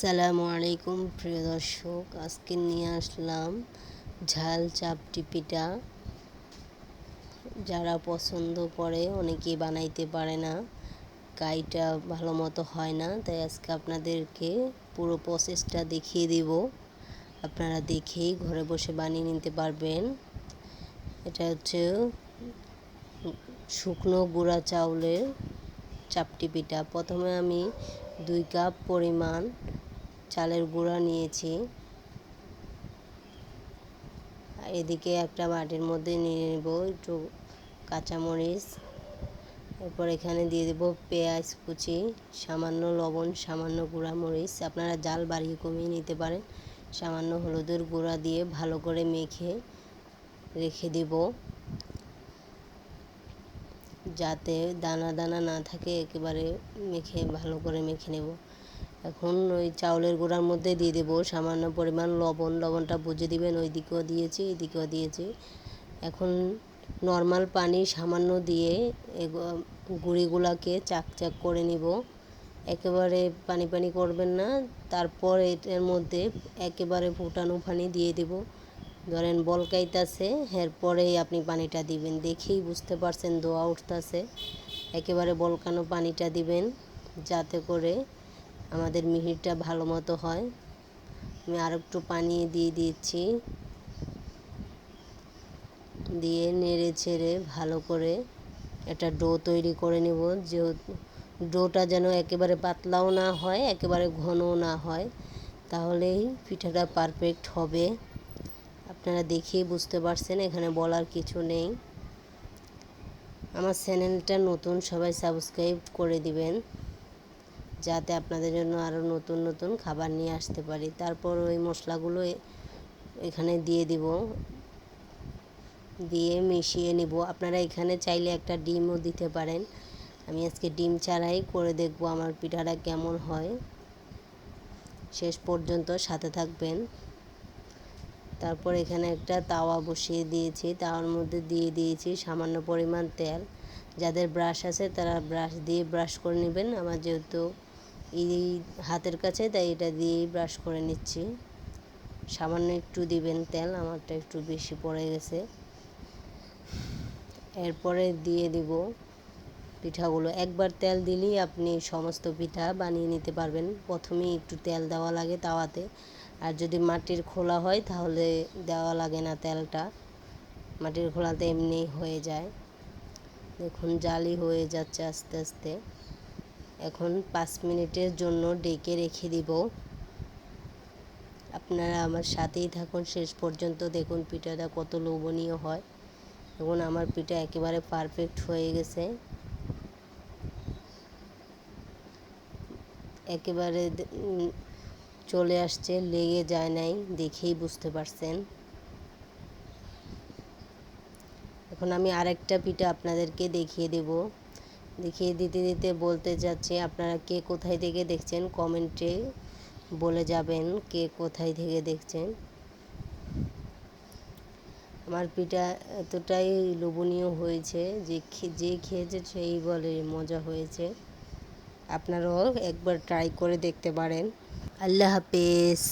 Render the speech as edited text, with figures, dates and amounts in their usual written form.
আসসালামু আলাইকুম প্রিয় দর্শক, আজকে নিয়ে আসলাম ঝাল চাপটি পিঠা। যারা পছন্দ করে অনেকেই বানাইতে পারে না, কাইটা ভালো মতো হয় না, তাই আজকে আপনাদেরকে পুরো প্রসেসটা দেখিয়ে দিব। আপনারা দেখেই ঘরে বসে বানিয়ে নিতে পারবেন। এটা হচ্ছে শুকনো গুঁড়া চাউলের চাপটি পিঠা। প্রথমে আমি 2 কাপ পরিমাণ চালের গুঁড়া নিয়েছি। এদিকে একটা বাটির মধ্যে নিয়ে নেব একটু কাঁচামরিচ, এরপর এখানে দিয়ে দেব পেঁয়াজ কুচি, সামান্য লবণ, সামান্য গুঁড়া মরিচ, আপনারা জাল বাড়িয়ে কমিয়ে নিতে পারেন। সামান্য হলুদের গুঁড়া দিয়ে ভালো করে মেখে রেখে দেব, যাতে দানা দানা না থাকে। একেবারে ভালো করে মেখে নেব। এখন ওই চাউলের গুঁড়ার মধ্যে দিয়ে দেবো সামান্য পরিমাণ লবণ। লবণটা বুঝে দিবেন, ওই দিকেও দিয়েছি এদিকেও দিয়েছি। এখন নর্মাল পানি সামান্য দিয়ে গুঁড়িগুলাকে চাক করে নিব। একেবারে পানি পানি করবেন না। তারপর এটার মধ্যে একেবারে ফুটানো পানি দিয়ে দেব। ধরেন বলকাইতেছে, এরপরেই আপনি পানিটা দিবেন। দেখেই বুঝতে পারছেন ধোয়া উঠতেছে। একেবারে বলকানো পানিটা দিবেন, যাতে করে আমাদের মিহিটা ভালো মতো হয়। আমি আর একটু পানি দিয়ে দিচ্ছি, দিয়ে নেড়ে ছেড়ে ভালো করে একটা ডো তৈরি করে নেব। যে ডোটা যেন একেবারে পাতলাও না হয়, একেবারে ঘনও না হয়, তাহলেই পিঠাটা পারফেক্ট হবে। আপনারা দেখেই বুঝতে পারছেন, এখানে বলার কিছু নেই। আমার চ্যানেলটা নতুন, সবাই সাবস্ক্রাইব করে দিবেন, যাতে আপনাদের জন্য আরও নতুন নতুন খাবার নিয়ে আসতে পারি। তারপর ওই মশলাগুলো এখানে দিয়ে দিব, দিয়ে মিশিয়ে নিব। আপনারা এখানে চাইলে একটা ডিমও দিতে পারেন। আমি আজকে ডিম ছাড়াই করে দেখব আমার পিঠাটা কেমন হয়। শেষ পর্যন্ত সাথে থাকবেন। তারপর এখানে একটা তাওয়া বসিয়ে দিয়েছি, তাওয়ার মধ্যে দিয়ে দিয়েছি সামান্য পরিমাণ তেল। যাদের ব্রাশ আছে তারা ব্রাশ দিয়ে ব্রাশ করে নেবেন। আমার যেহেতু এই হাতের কাছে, তাই এটা দিয়েই ব্রাশ করে নিচ্ছি। সামান্য একটু দিবেন তেল, আমারটা একটু বেশি পড়ে গেছে। এরপরে দিয়ে দিব পিঠাগুলো। একবার তেল দিলেই আপনি সমস্ত পিঠা বানিয়ে নিতে পারবেন। প্রথমেই একটু তেল দেওয়া লাগে তাওয়াতে, আর যদি মাটির খোলা হয় তাহলে দেওয়া লাগে না তেলটা। মাটির খোলাতে এমনি হয়ে যায়। দেখুন জালি হয়ে যাচ্ছে আস্তে আস্তে। এখন 5 মিনিটের জন্য ডেকে রেখে দিব। আপনারা আমার সাথেই থাকুন শেষ পর্যন্ত, দেখুন পিঠাটা কত লোভনীয় হয়। এখন আমার পিঠা একেবারে পারফেক্ট হয়ে গেছে, একেবারে চলে আসছে, লেগে যায় নাই, দেখেই বুঝতে পারছেন। এখন আমি আরেকটা পিঠা আপনাদেরকে দেখিয়ে দেব। দেখিয়ে দিতে দিতে বলতে যাচ্ছি, আপনারা কে কোথায় থেকে দেখছেন কমেন্টে বলে যাবেন কে কোথায় থেকে দেখছেন। আমার পিঠা এতটাই লোভনীয় হয়েছে যে খেয়েছে সেই বলে মজা হয়েছে। আপনারাও একবার ট্রাই করে দেখতে পারেন। আল্লাহ হাফেজ।